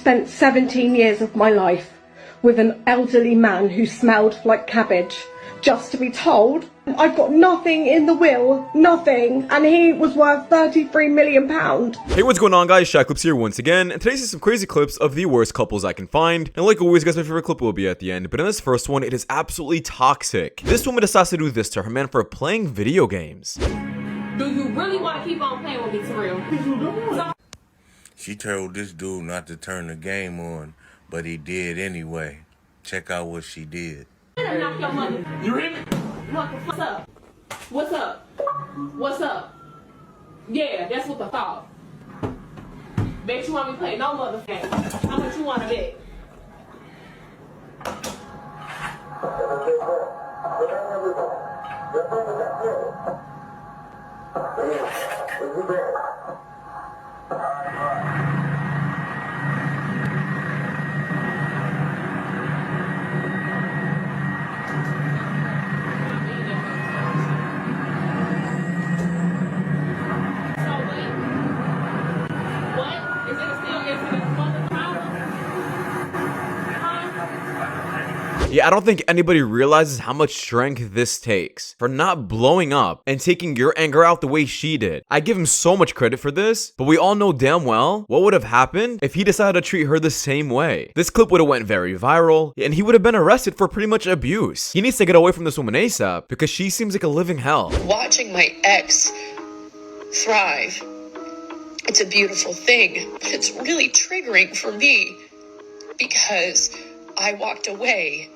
Spent 17 years of my life with an elderly man who smelled like cabbage, just to be told I've got nothing in the will, nothing, and he was worth £33 million. Hey, what's going on, guys? Shak-Clips here once again, and today's some crazy clips of the worst couples I can find. And like always, guys, my favorite clip will be at the end, but in this first one, it is absolutely toxic. This woman decides to do this to her man for playing video games. Do you really want to keep on playing with me, Terrell? She told this dude not to turn the game on, but he did anyway. Check out what she did. You hear me? What's up? What's up? What's up? Yeah, that's what the thought. Bet you want me to play no mother game. How much you want to bet? Yeah, I don't think anybody realizes how much strength this takes for not blowing up and taking your anger out the way she did. I give him so much credit for this, but we all know damn well what would have happened if he decided to treat her the same way. This clip would have went very viral, and he would have been arrested for pretty much abuse. He needs to get away from this woman ASAP because she seems like a living hell. Watching my ex thrive, it's a beautiful thing, but it's really triggering for me because I walked away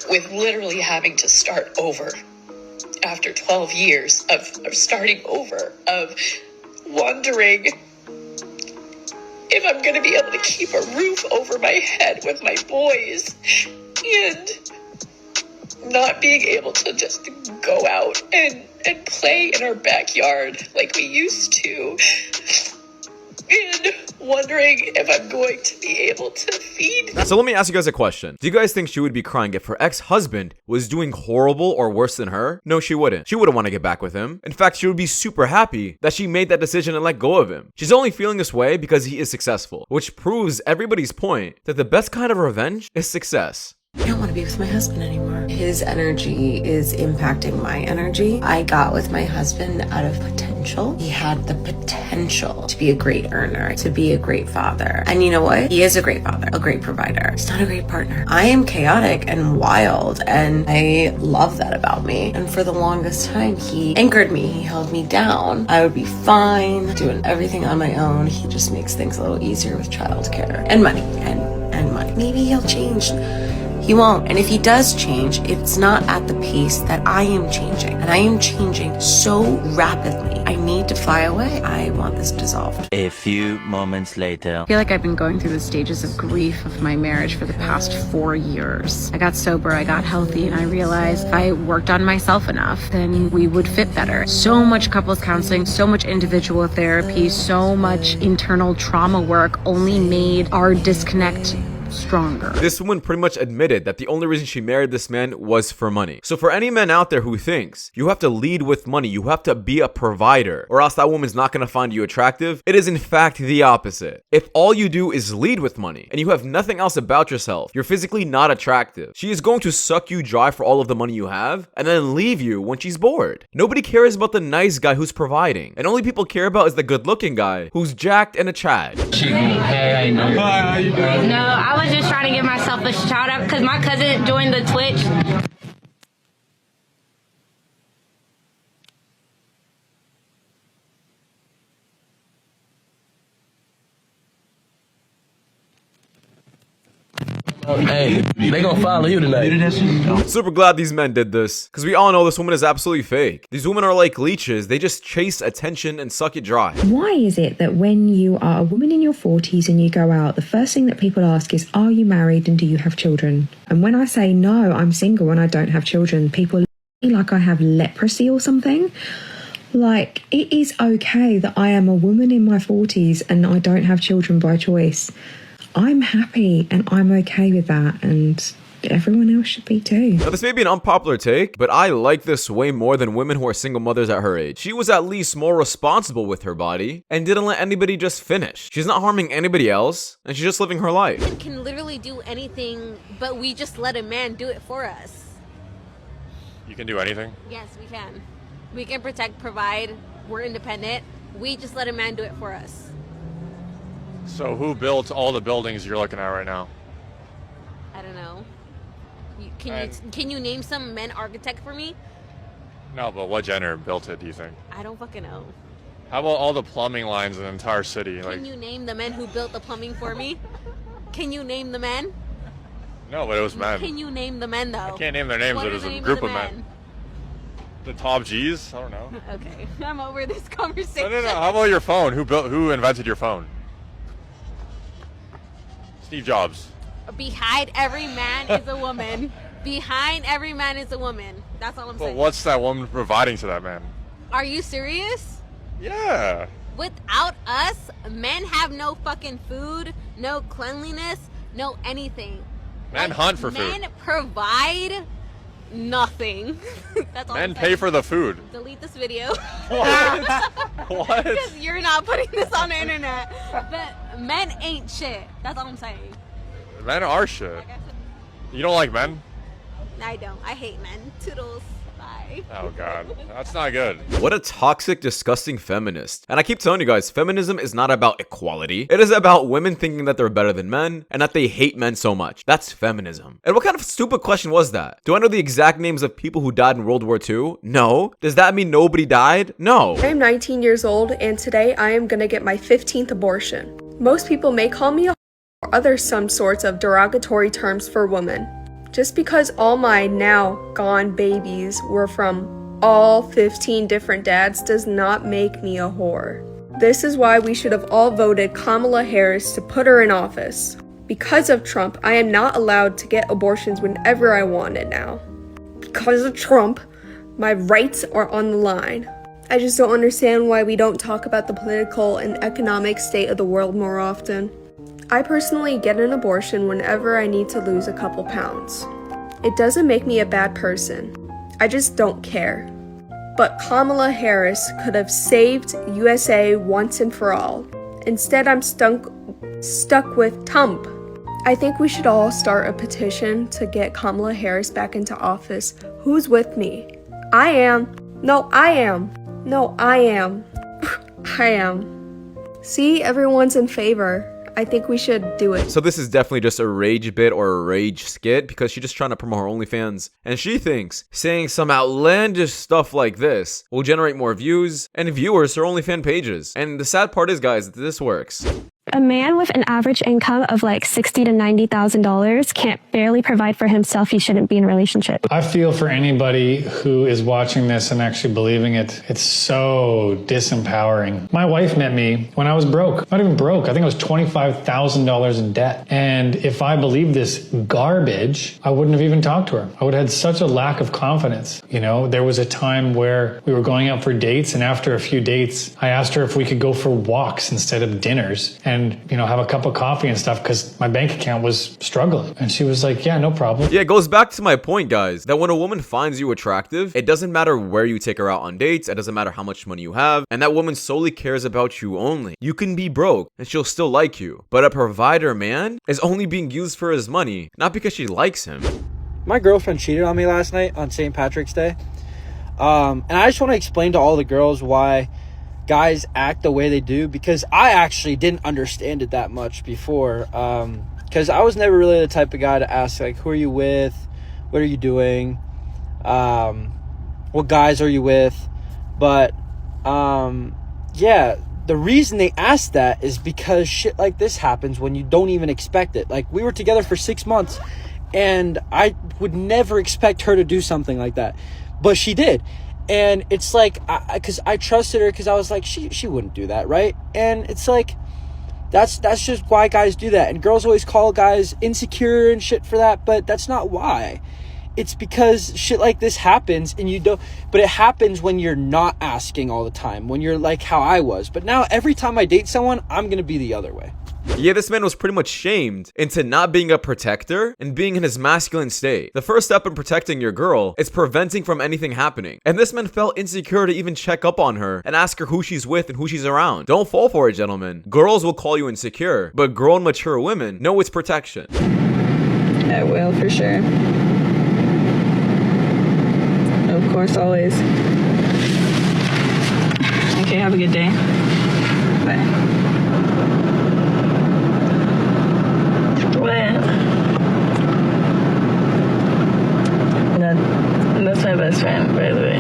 with literally having to start over after 12 years of starting over, of wondering if I'm going to be able to keep a roof over my head with my boys and not being able to just go out and play in our backyard like we used to. And wondering if I'm going to be able to feed. So let me ask you guys a question. Do you guys think she would be crying if her ex-husband was doing horrible or worse than her? No, she wouldn't. She wouldn't want to get back with him. In fact, she would be super happy that she made that decision and let go of him. She's only feeling this way because he is successful, which proves everybody's point that the best kind of revenge is success. I don't want to be with my husband anymore. His energy is impacting my energy. I got with my husband out of potential. He had the potential to be a great earner, to be a great father. And you know what? He is a great father, a great provider. He's not a great partner. I am chaotic and wild, and I love that about me. And for the longest time, he anchored me. He held me down. I would be fine doing everything on my own. He just makes things a little easier with childcare and money and money. Maybe he'll change. He won't. And if he does change, it's not at the pace that I am changing. And I am changing so rapidly. I need to fly away. I want this dissolved. A few moments later. I feel like I've been going through the stages of grief of my marriage for the past 4 years. I got sober, I got healthy, and I realized if I worked on myself enough, then we would fit better. So much couples counseling, so much individual therapy, so much internal trauma work only made our disconnect stronger. This woman pretty much admitted that the only reason she married this man was for money. So for any man out there who thinks you have to lead with money, you have to be a provider, or else that woman's not going to find you attractive, it is in fact the opposite. If all you do is lead with money and you have nothing else about yourself, you're physically not attractive. She is going to suck you dry for all of the money you have and then leave you when she's bored. Nobody cares about the nice guy who's providing, and only people care about is the good-looking guy who's jacked and a Chad. Hey, how you doing? No, I was just trying to give myself a shout out because my cousin joined the Twitch. Hey, they gonna follow you tonight. Super glad these men did this, because we all know this woman is absolutely fake. These women are like leeches. They just chase attention and suck it dry. Why is it that when you are a woman in your 40s and you go out, the first thing that people ask is, are you married and do you have children? And when I say, no, I'm single and I don't have children, people look at me like I have leprosy or something. Like, it is okay that I am a woman in my 40s and I don't have children by choice. I'm happy and I'm okay with that, and everyone else should be too. Now, this may be an unpopular take, but I like this way more than women who are single mothers at her age. She was at least more responsible with her body and didn't let anybody just finish. She's not harming anybody else, and she's just living her life. Women can literally do anything, but we just let a man do it for us. You can do anything? Yes, we can. We can protect, provide. We're independent. We just let a man do it for us. So who built all the buildings you're looking at right now? I don't know. Can you name some men architect for me? No, but what gender built it, do you think? I don't fucking know. How about all the plumbing lines in the entire city? Can you name the men who built the plumbing for me? Can you name the men? No, but it was men. Can you name the men, though? I can't name their names, What it are was the a names group of of the men. The top G's? I don't know. Okay, I'm over this conversation. No. How about your phone? Who invented your phone? Steve Jobs. Behind every man is a woman. Behind every man is a woman. That's all I'm But saying. what's that woman providing to that man? Are you serious? Yeah. Without us, men have no fucking food, no cleanliness, no anything. Men hunt for men food. provide nothing. That's all Men I'm pay saying. for the food. Delete this video. What? Because you're not putting this on the internet. But men ain't shit. That's all I'm saying. Men are shit. You don't like men? I don't. I hate men. Toodles. Bye. Oh god, that's not good. What a toxic, disgusting feminist. And I keep telling you guys, feminism is not about equality. It is about women thinking that they're better than men and that they hate men so much. That's feminism. And what kind of stupid question was that? Do I know the exact names of people who died in World War II? No. Does that mean nobody died? No. I am 19 years old and today I am gonna get my 15th abortion. Most people may call me a or other some sorts of derogatory terms for women. Just because all my now gone babies were from all 15 different dads does not make me a whore. This is why we should have all voted Kamala Harris to put her in office. Because of Trump, I am not allowed to get abortions whenever I wanted now. Because of Trump, my rights are on the line. I just don't understand why we don't talk about the political and economic state of the world more often. I personally get an abortion whenever I need to lose a couple pounds. It doesn't make me a bad person. I just don't care. But Kamala Harris could have saved USA once and for all. Instead, I'm stuck with Trump. I think we should all start a petition to get Kamala Harris back into office. Who's with me? I am. No, I am. No, I am. I am. See, everyone's in favor. I think we should do it. So this is definitely just a rage bit or a rage skit because she's just trying to promote her OnlyFans. And she thinks saying some outlandish stuff like this will generate more views and viewers to her OnlyFans pages. And the sad part is, guys, that this works. A man with an average income of like $60,000 to $90,000 can't barely provide for himself. He shouldn't be in a relationship. I feel for anybody who is watching this and actually believing it. It's so disempowering. My wife met me when I was broke. Not even broke. I think I was $25,000 in debt. And if I believed this garbage, I wouldn't have even talked to her. I would have had such a lack of confidence. You know, there was a time where we were going out for dates, and after a few dates, I asked her if we could go for walks instead of dinners. And, you know, have a cup of coffee and stuff because my bank account was struggling. And she was like, yeah, no problem. Yeah, it goes back to my point, guys, that when a woman finds you attractive, it doesn't matter where you take her out on dates. It doesn't matter how much money you have. And that woman solely cares about you only. You can be broke and she'll still like you. But a provider man is only being used for his money, not because she likes him. My girlfriend cheated on me last night on St. Patrick's Day. And I just want to explain to all the girls why guys act the way they do, because I actually didn't understand it that much before, because I was never really the type of guy to ask, like, who are you with, what are you doing, what guys are you with? But yeah, the reason they ask that is because shit like this happens when you don't even expect it. Like, we were together for 6 months and I would never expect her to do something like that, but she did. And it's like, because I trusted her, because I was like, she wouldn't do that, right? And it's like, that's just why guys do that. And girls always call guys insecure and shit for that, but that's not why. It's because shit like this happens and you don't, but it happens when you're not asking all the time, when you're like how I was. But now every time I date someone, I'm going to be the other way. Yeah, this man was pretty much shamed into not being a protector and being in his masculine state. The first step in protecting your girl is preventing from anything happening. And this man felt insecure to even check up on her and ask her who she's with and who she's around. Don't fall for it, gentlemen. Girls will call you insecure, but grown, mature women know it's protection. I will, for sure. Of course, always. Okay, have a good day. Bye. What? That's my best friend, by the way.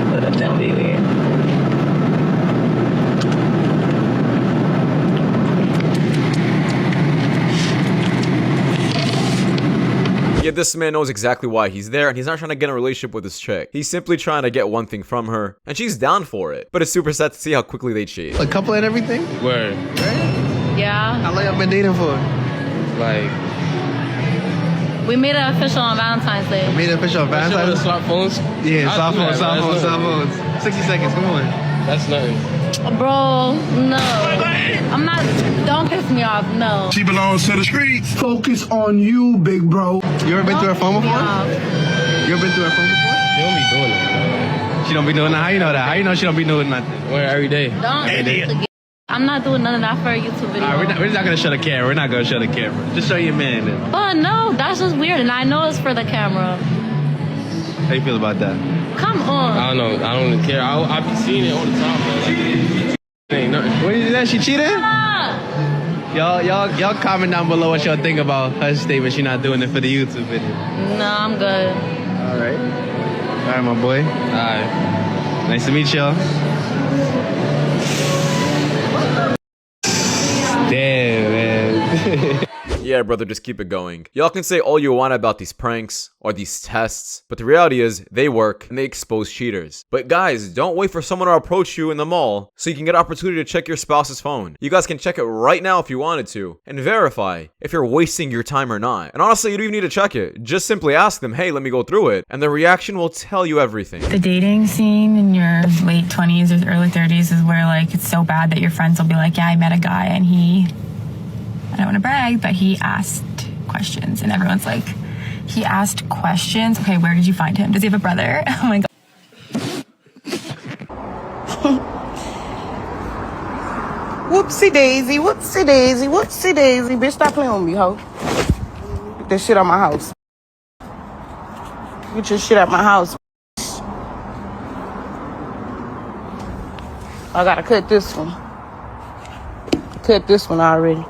But don't be weird. Yeah, this man knows exactly why he's there, and he's not trying to get in a relationship with this chick. He's simply trying to get one thing from her, and she's down for it. But it's super sad to see how quickly they cheat. A couple and everything? Word. Yeah. How long y'all been dating for? Like, We made it official on Valentine's Day. Made it official on Valentine's Day? Swap phones? Yeah, swap phones. 60 seconds, come on. That's nothing. Bro, no. I'm not, don't piss me off, no. She belongs to the streets. Focus on you, big bro. You ever been through her phone before? You ever been through her phone before? She don't be doing it. She don't be doing that? How you know that? How you know she don't be doing nothing? Where every day. I'm not doing none of that for a YouTube video. Alright, we're not gonna show the camera. We're not gonna show the camera. Just show your man then. But no, that's just weird, and I know it's for the camera. How you feel about that? Come on. I don't know. I don't even care. I be seeing it all the time, bro. Like, ain't nothing. What is that? She cheated? Y'all comment down below what y'all think about her statement. She not doing it for the YouTube video. No, I'm good. All right, my boy. All right. Nice to meet y'all. Damn, man. Yeah, brother, just keep it going. Y'all can say all you want about these pranks or these tests, but the reality is they work and they expose cheaters. But guys, don't wait for someone to approach you in the mall so you can get an opportunity to check your spouse's phone. You guys can check it right now if you wanted to and verify if you're wasting your time or not. And honestly, you don't even need to check it. Just simply ask them, hey, let me go through it. And the reaction will tell you everything. The dating scene in your late 20s or early 30s is where like it's so bad that your friends will be like, yeah, I met a guy and I don't want to brag, but he asked questions. And everyone's like, he asked questions? Okay, where did you find him? Does he have a brother? Oh my God. Whoopsie daisy, whoopsie daisy, whoopsie daisy. Bitch, stop playing with me, ho. Get that shit out my house. Get your shit out my house. I gotta cut this one. Cut this one already.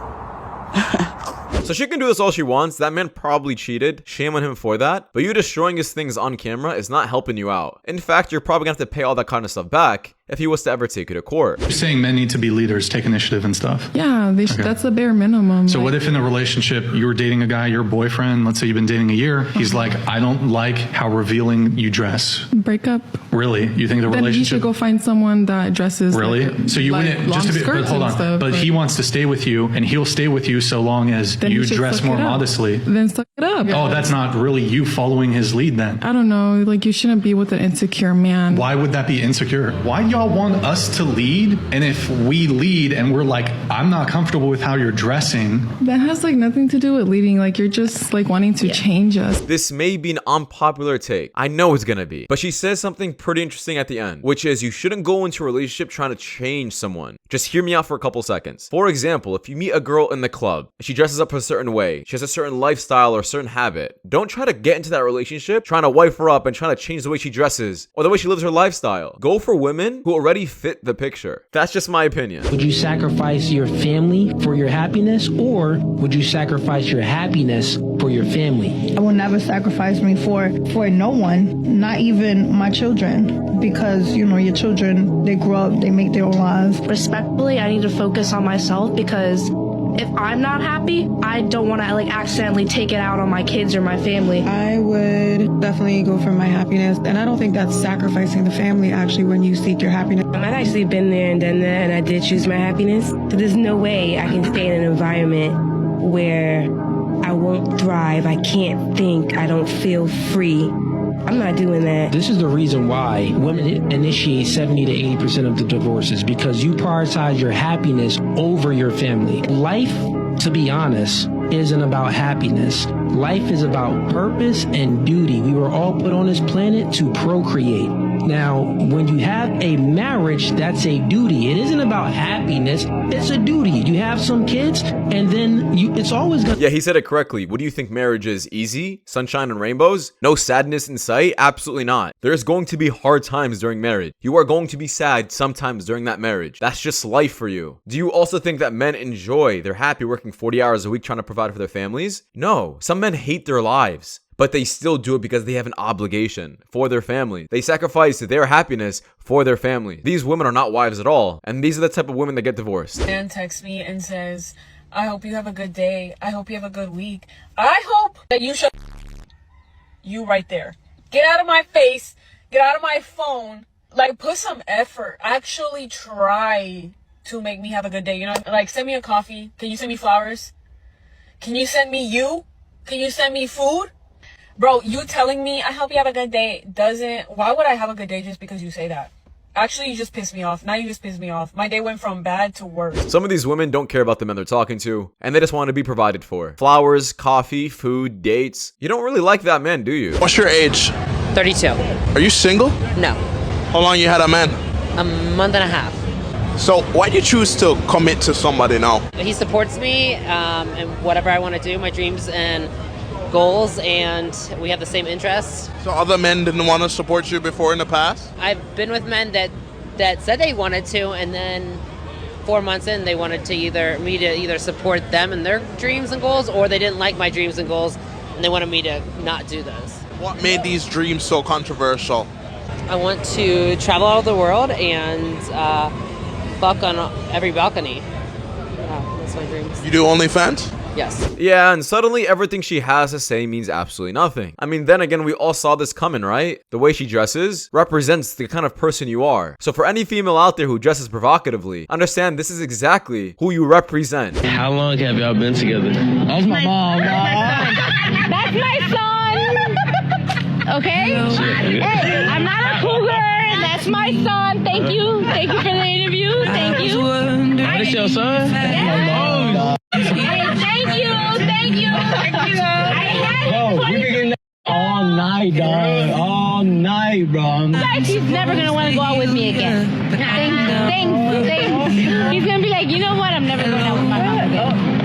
So she can do this all she wants. That man probably cheated. Shame on him for that. But you destroying his things on camera is not helping you out. In fact, you're probably gonna have to pay all that kind of stuff back if he was to ever take you to court. You're saying men need to be leaders, take initiative and stuff. Yeah, that's the bare minimum. So what if in a relationship you were dating a guy, your boyfriend, let's say you've been dating a year, he's like, I don't like how revealing you dress. Break up. Really? You think the Then relationship... you should go find someone that dresses really? like, So you like wouldn't long just to be, skirts but hold on. and stuff, but he wants to stay with you, and he'll stay with you so long as Then you he should dress suck more it up. modestly. Then suck it up. Oh, that's not really you following his lead then. I don't know. Like, you shouldn't be with an insecure man. Why would that be insecure? Why do y'all want us to lead? And if we lead and we're like, I'm not comfortable with how you're dressing. That has like nothing to do with leading. Like, you're just like wanting to change us. This may be an unpopular take. I know it's gonna be. But she says something pretty interesting at the end, which is you shouldn't go into a relationship trying to change someone. Just hear me out for a couple seconds. For example, if you meet a girl in the club, she dresses up a certain way, she has a certain lifestyle or a certain habit, don't try to get into that relationship trying to wife her up and trying to change the way she dresses or the way she lives her lifestyle. Go for women who already fit the picture. That's just my opinion. Would you sacrifice your family for your happiness, or would you sacrifice your happiness for your family? I will never sacrifice me for no one, not even my children, because, you know, your children, they grow up, they make their own lives. Respectfully, I need to focus on myself, because if I'm not happy, I don't want to like accidentally take it out on my kids or my family. I would definitely go for my happiness, and I don't think that's sacrificing the family actually when you seek your happiness. I've actually been there and done that, and I did choose my happiness. So there's no way I can stay in an environment where I won't thrive, I can't think, I don't feel free. I'm not doing that. This is the reason why women initiate 70 to 80% of the divorces, because you prioritize your happiness over your family. Life to be honest, isn't about happiness. Life is about purpose and duty. We were all put on this planet to procreate. Now, when you have a marriage, that's a duty. It isn't about happiness. It's a duty. You have some kids, and then it's always gonna... Yeah, he said it correctly. What do you think marriage is? Easy? Sunshine and rainbows? No sadness in sight? Absolutely not. There's going to be hard times during marriage. You are going to be sad sometimes during that marriage. That's just life for you. Do you also think that men enjoy, they're happy working 40 hours a week trying to provide for their families? No. Some men hate their lives, but they still do it because they have an obligation for their family. They sacrifice their happiness for their family. These women are not wives at all, and these are the type of women that get divorced. Man texts me and says, I hope you have a good day. I hope you have a good week. I hope that you shut you right there. Get out of my face. Get out of my phone. Like, put some effort. Actually try to make me have a good day. You know, like, send me a coffee. Can you send me flowers? Can you send me you? Can you send me food? Bro, you telling me I hope you have a good day why would I have a good day just because you say that? Actually, you just pissed me off. Now you just pissed me off. My day went from bad to worse. Some of these women don't care about the men they're talking to, and they just want to be provided for. Flowers, coffee, food, dates. You don't really like that man, do you? What's your age? 32. Are you single? No. How long you had a man? A month and a half. So why do you choose to commit to somebody now? He supports me and whatever I want to do, my dreams and goals, and we have the same interests. So other men didn't want to support you before in the past? I've been with men that said they wanted to, and then 4 months in they wanted to me to either support them and their dreams and goals, or they didn't like my dreams and goals and they wanted me to not do those. What made these dreams so controversial? I want to travel all over the world and fuck on every balcony. Yeah, that's my dreams. You do OnlyFans? Yes. Yeah, and suddenly everything she has to say means absolutely nothing. I mean, then again, we all saw this coming, right? The way she dresses represents the kind of person you are. So for any female out there who dresses provocatively, understand this is exactly who you represent. How long have y'all been together? That's my mom. That's my son. Okay? Hey, I'm not a cougar. That's my son. Thank you. Thank you for the interview. Thank you. That's your son? Yeah. Thank you. Thank you. Bro, we've been getting that all night, dog. All night, bro. He's never going to want to go out with me again. Thanks. He's going to be like, you know what? I'm never going out with my mom again.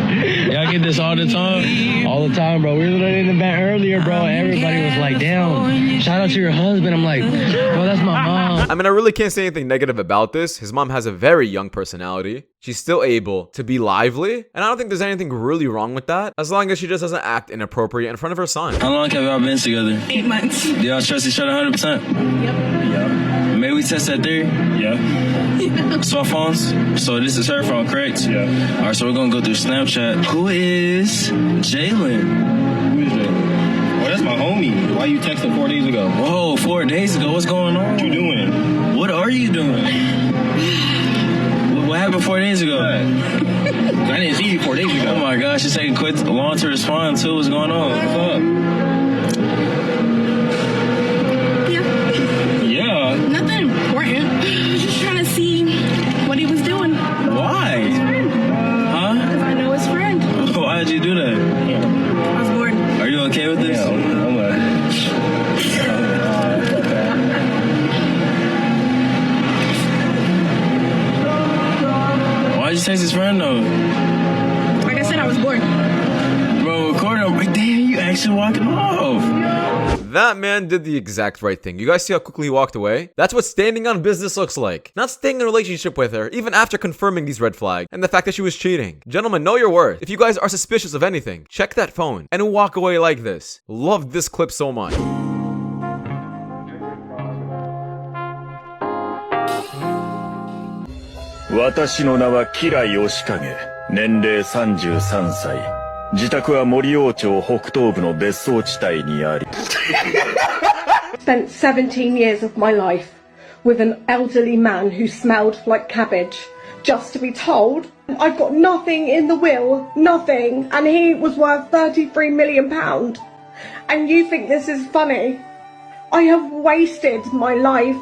Y'all get this all the time? All the time, bro. We were literally in the bed earlier, bro. Everybody was like, damn, shout out to your husband. I'm like, bro, that's my mom. I mean, I really can't say anything negative about this. His mom has a very young personality. She's still able to be lively, and I don't think there's anything really wrong with that, as long as she just doesn't act inappropriate in front of her son. How long have y'all been together? 8 months. Do y'all trust each other 100%? Yep. May we test that theory? Yeah. Swap phones? So this is her phone, correct? Yeah. All right, so we're gonna go through Snapchat. Who is Jalen? Who is Jalen? Well, that's my homie. Why you texting 4 days ago? Whoa, 4 days ago? What's going on? What you doing? What are you doing? What happened 4 days ago? I didn't see you 4 days ago. Oh my gosh, it's taking quite long to respond too. What's going on? What's up? Yeah. Nothing important. I was just trying to see what he was doing. Why? His friend. Huh? Because I know his friend. Why did you do that? I was bored. Are you okay with this? Yeah, I'm Why'd you text his friend though? Like I said, I was bored. Bro, recording him. Like, damn, you actually walking off. That man did the exact right thing. You guys see how quickly he walked away? That's what standing on business looks like. Not staying in a relationship with her, even after confirming these red flags and the fact that she was cheating. Gentlemen, know your worth. If you guys are suspicious of anything, check that phone and walk away like this. Loved this clip so much. Watashi no na wa Kirai Yoshikage. Nenrei 33歳。自宅は森王町北東部の別荘地帯にあり。 Spent 17 years of my life with an elderly man who smelled like cabbage, just to be told I've got nothing in the will, nothing, and he was worth £33 million. And you think this is funny? I have wasted my life.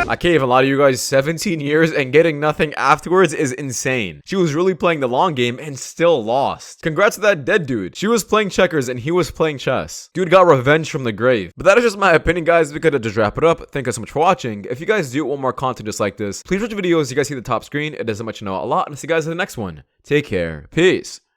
I can't even lie to you guys, 17 years and getting nothing afterwards is insane. She was really playing the long game and still lost. Congrats to that dead dude. She was playing checkers and he was playing chess. Dude got revenge from the grave. But that is just my opinion, guys. We could just wrap it up. Thank you so much for watching. If you guys do want more content just like this, please watch the videos you guys see the top screen. It doesn't much know a lot. And I'll see you guys in the next one. Take care. Peace.